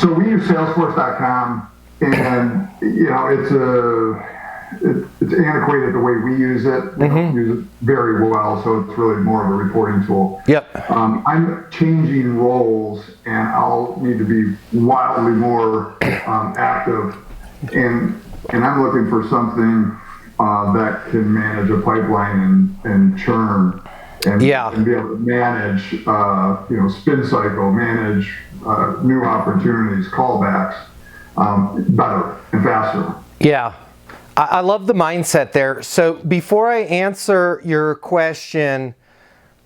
So we use Salesforce.com, and it's antiquated the way we use it. We don't use it very well, so it's really more of a reporting tool. Yep. I'm changing roles, and I'll need to be wildly more active, and I'm looking for something that can manage a pipeline and churn, and be able to manage, spin cycle, manage new opportunities, callbacks better and faster. Yeah. I love the mindset there. So before I answer your question,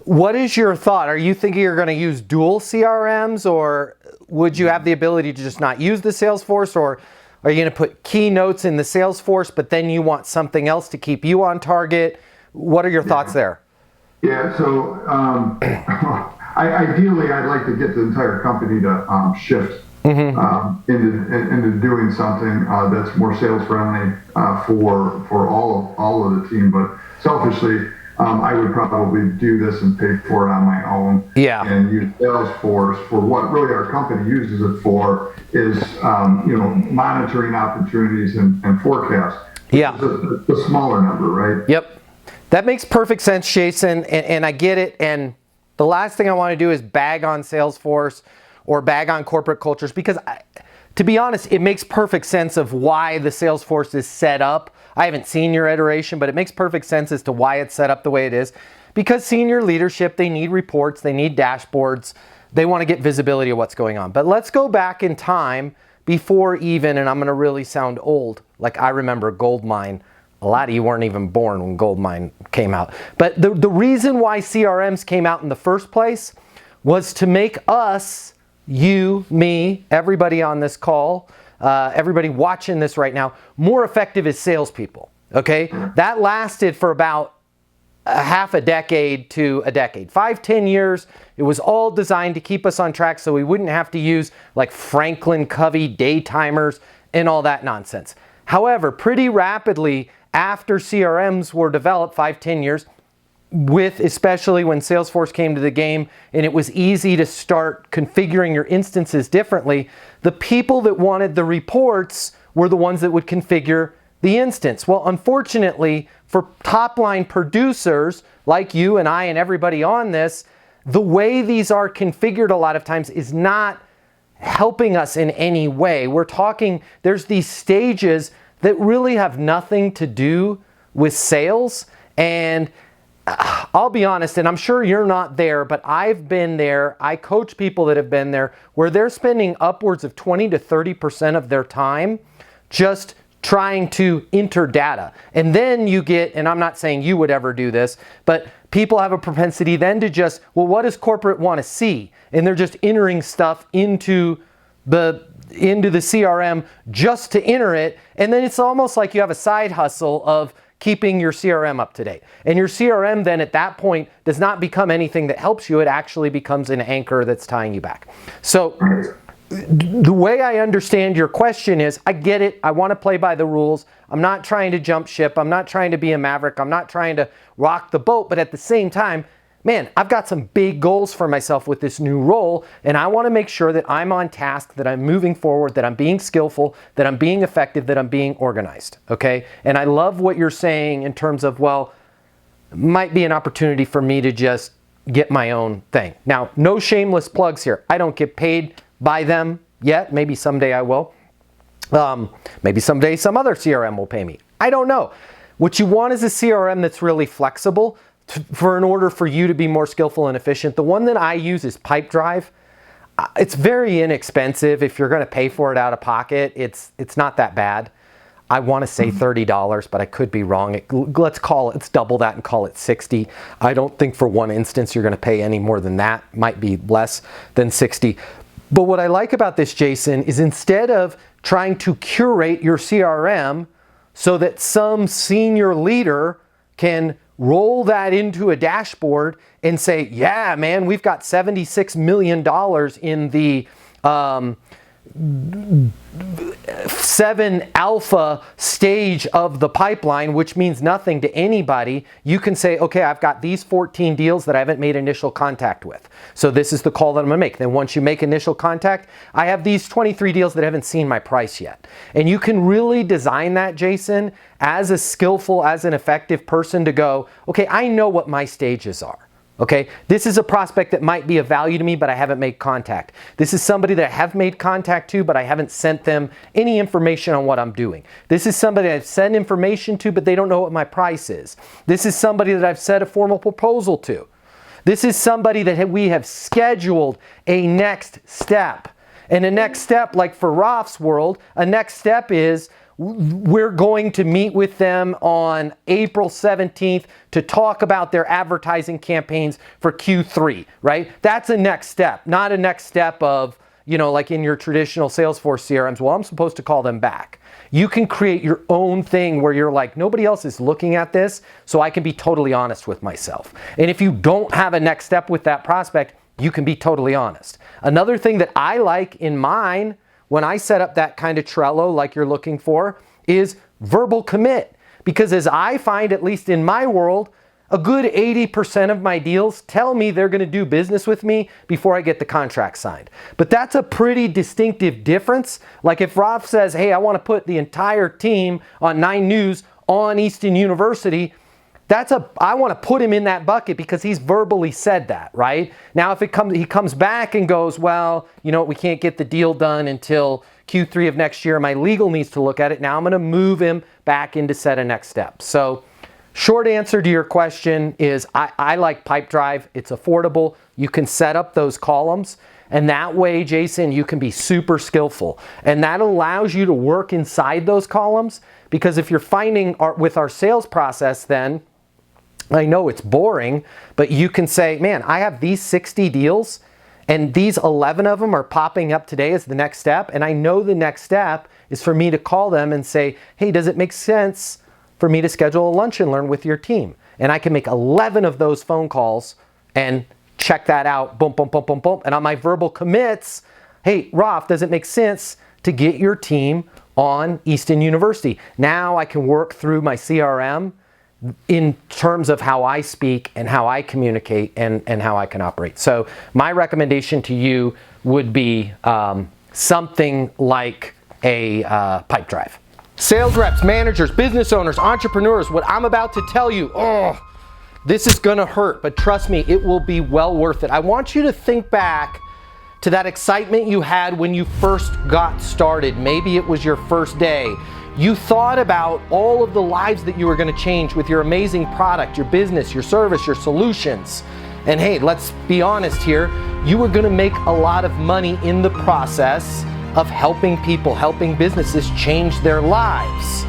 what is your thought? Are you thinking you're going to use dual CRMs, or would you have the ability to just not use the Salesforce, or are you going to put keynotes in the Salesforce, but then you want something else to keep you on target? What are your thoughts there? Yeah, so ideally, I'd like to get the entire company to shift into doing something that's more sales friendly for all of the team. But selfishly, I would probably do this and pay for it on my own. Yeah. And use Salesforce for what really our company uses it for is monitoring opportunities and forecasts. Yeah. The smaller number, right? Yep. That makes perfect sense, Jason, and I get it. And the last thing I want to do is bag on Salesforce or bag on corporate cultures, because to be honest, it makes perfect sense of why the Salesforce is set up. I haven't seen your iteration, but it makes perfect sense as to why it's set up the way it is. Because senior leadership, they need reports, they need dashboards, they want to get visibility of what's going on. But let's go back in time before even, and I'm going to really sound old, like I remember Goldmine. A lot of you weren't even born when Goldmine came out. But the reason why CRMs came out in the first place was to make us, you, me, everybody on this call, everybody watching this right now, more effective as salespeople, okay? That lasted for about half a decade to a decade. 5-10 years, it was all designed to keep us on track so we wouldn't have to use like Franklin Covey day timers and all that nonsense. However, pretty rapidly after CRMs were developed, 5-10 years, especially when Salesforce came to the game and it was easy to start configuring your instances differently, the people that wanted the reports were the ones that would configure the instance. Well, unfortunately, for top-line producers like you and I and everybody on this, the way these are configured a lot of times is not helping us in any way. We're talking, there's these stages that really have nothing to do with sales. And I'll be honest, and I'm sure you're not there, but I've been there. I coach people that have been there where they're spending upwards of 20 to 30% of their time just trying to enter data. And then you get, and I'm not saying you would ever do this, but people have a propensity then to just, well, what does corporate want to see? And they're just entering stuff into the CRM just to enter it. And then it's almost like you have a side hustle of keeping your CRM up to date. And your CRM then at that point does not become anything that helps you. It actually becomes an anchor that's tying you back. So the way I understand your question is, I get it. I want to play by the rules. I'm not trying to jump ship. I'm not trying to be a maverick. I'm not trying to rock the boat. But at the same time, man, I've got some big goals for myself with this new role, and I want to make sure that I'm on task, that I'm moving forward, that I'm being skillful, that I'm being effective, that I'm being organized, okay? And I love what you're saying in terms of, well, it might be an opportunity for me to just get my own thing. Now, no shameless plugs here. I don't get paid by them yet. Maybe someday I will. Maybe someday some other CRM will pay me. I don't know. What you want is a CRM that's really flexible in order for you to be more skillful and efficient. The one that I use is Pipedrive. It's very inexpensive. If you're going to pay for it out of pocket, it's not that bad. I want to say $30, but I could be wrong. Let's double that and call it $60. I don't think for one instance you're going to pay any more than that. Might be less than $60. But what I like about this, Jason, is instead of trying to curate your CRM so that some senior leader can roll that into a dashboard and say, yeah, man, we've got $76 million in the 7 alpha stage of the pipeline, which means nothing to anybody, you can say, okay, I've got these 14 deals that I haven't made initial contact with. So this is the call that I'm gonna make. Then once you make initial contact, I have these 23 deals that haven't seen my price yet. And you can really design that, Jason, as a skillful, as an effective person to go, okay, I know what my stages are. Okay, this is a prospect that might be of value to me, but I haven't made contact. This is somebody that I have made contact to, but I haven't sent them any information on what I'm doing. This is somebody I've sent information to, but they don't know what my price is. This is somebody that I've sent a formal proposal to. This is somebody that we have scheduled a next step. And a next step, like for Raf's world, a next step is we're going to meet with them on April 17th to talk about their advertising campaigns for Q3, right? That's a next step, not a next step of, like in your traditional Salesforce CRMs, well, I'm supposed to call them back. You can create your own thing where you're like, nobody else is looking at this, so I can be totally honest with myself. And if you don't have a next step with that prospect, you can be totally honest. Another thing that I like in mine, when I set up that kind of Trello like you're looking for, is verbal commit. Because as I find, at least in my world, a good 80% of my deals tell me they're going to do business with me before I get the contract signed. But that's a pretty distinctive difference. Like if Raf says, hey, I want to put the entire team on 9 News on Easton University, I want to put him in that bucket because he's verbally said that, right? Now, if he comes back and goes, well, we can't get the deal done until Q3 of next year. My legal needs to look at it. Now I'm going to move him back into set a next step. So short answer to your question is I like Pipedrive. It's affordable. You can set up those columns. And that way, Jason, you can be super skillful. And that allows you to work inside those columns, because if you're finding with our sales process, then I know it's boring, but you can say, man, I have these 60 deals and these 11 of them are popping up today as the next step. And I know the next step is for me to call them and say, hey, does it make sense for me to schedule a lunch and learn with your team? And I can make 11 of those phone calls and check that out, boom, boom, boom, boom, boom. And on my verbal commits, hey, Raf, does it make sense to get your team on Easton University? Now I can work through my CRM in terms of how I speak and how I communicate and how I can operate. So my recommendation to you would be something like a Pipedrive. Sales reps, managers, business owners, entrepreneurs, what I'm about to tell you, this is gonna hurt, but trust me, it will be well worth it. I want you to think back to that excitement you had when you first got started. Maybe it was your first day. You thought about all of the lives that you were going to change with your amazing product, your business, your service, your solutions. And hey, let's be honest here, you were going to make a lot of money in the process of helping people, helping businesses change their lives.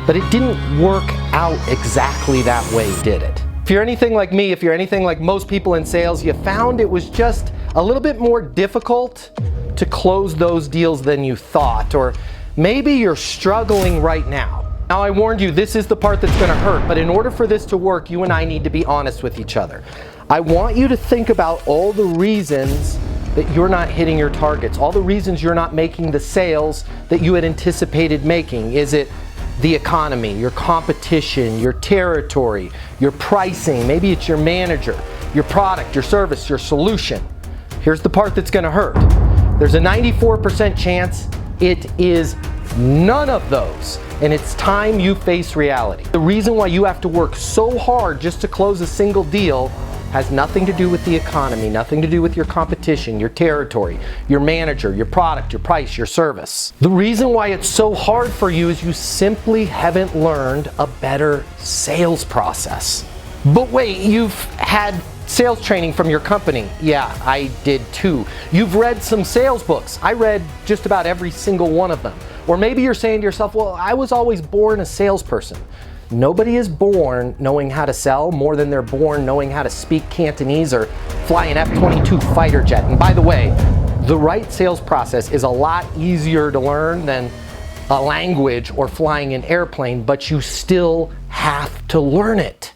But it didn't work out exactly that way, did it? If you're anything like me, if you're anything like most people in sales, you found it was just a little bit more difficult to close those deals than you thought, or maybe you're struggling right now. Now, I warned you, this is the part that's going to hurt, but in order for this to work, you and I need to be honest with each other. I want you to think about all the reasons that you're not hitting your targets, all the reasons you're not making the sales that you had anticipated making. Is it the economy, your competition, your territory, your pricing? Maybe it's your manager, your product, your service, your solution. Here's the part that's going to hurt. There's a 94% chance it is none of those, and it's time you face reality. The reason why you have to work so hard just to close a single deal has nothing to do with the economy, nothing to do with your competition, your territory, your manager, your product, your price, your service. The reason why it's so hard for you is you simply haven't learned a better sales process. But wait, you've had sales training from your company. Yeah, I did too. You've read some sales books. I read just about every single one of them. Or maybe you're saying to yourself, well, I was always born a salesperson. Nobody is born knowing how to sell more than they're born knowing how to speak Cantonese or fly an F-22 fighter jet. And by the way, the right sales process is a lot easier to learn than a language or flying an airplane, but you still have to learn it.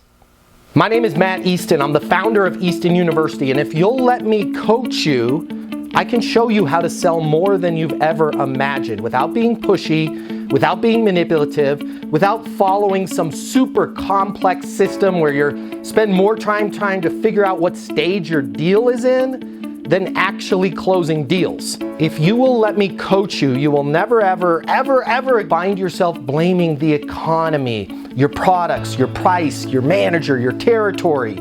My name is Matt Easton. I'm the founder of Easton University, and if you'll let me coach you I can show you how to sell more than you've ever imagined without being pushy, without being manipulative, without following some super complex system where you spend more time trying to figure out what stage your deal is in than actually closing deals. If you will let me coach you, you will never, ever, ever, ever find yourself blaming the economy, your products, your price, your manager, your territory,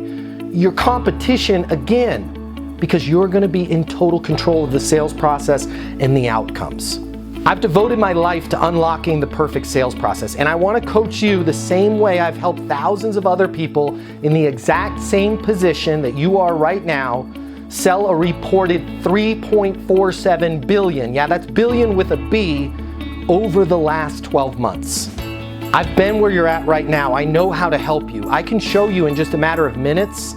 your competition again, because you're gonna be in total control of the sales process and the outcomes. I've devoted my life to unlocking the perfect sales process, and I want to coach you the same way I've helped thousands of other people in the exact same position that you are right now sell a reported $3.47 billion, yeah, that's billion with a B, over the last 12 months. I've been where you're at right now. I know how to help you. I can show you in just a matter of minutes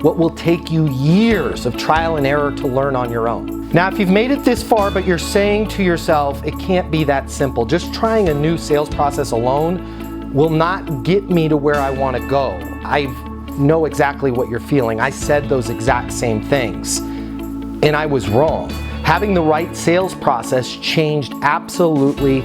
what will take you years of trial and error to learn on your own. Now, if you've made it this far, but you're saying to yourself, it can't be that simple, just trying a new sales process alone will not get me to where I want to go. I know exactly what you're feeling. I said those exact same things, and I was wrong. Having the right sales process changed absolutely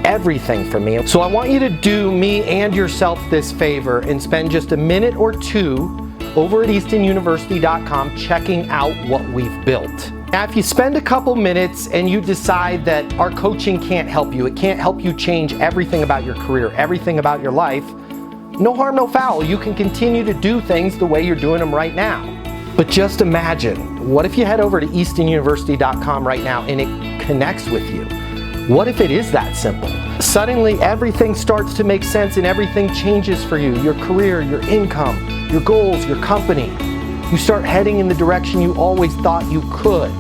everything for me. So I want you to do me and yourself this favor and spend just a minute or two over at eastonuniversity.com checking out what we've built. Now, if you spend a couple minutes and you decide that our coaching can't help you, it can't help you change everything about your career, everything about your life, no harm, no foul. You can continue to do things the way you're doing them right now. But just imagine, what if you head over to eastonuniversity.com right now and it connects with you? What if it is that simple? Suddenly everything starts to make sense and everything changes for you. Your career, your income, your goals, your company. You start heading in the direction you always thought you could.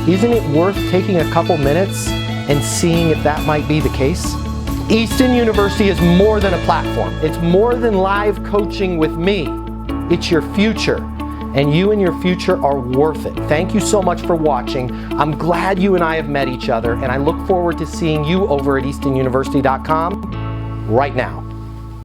Isn't it worth taking a couple minutes and seeing if that might be the case? Easton University is more than a platform. It's more than live coaching with me. It's your future, and you and your future are worth it. Thank you so much for watching. I'm glad you and I have met each other, and I look forward to seeing you over at eastonuniversity.com right now.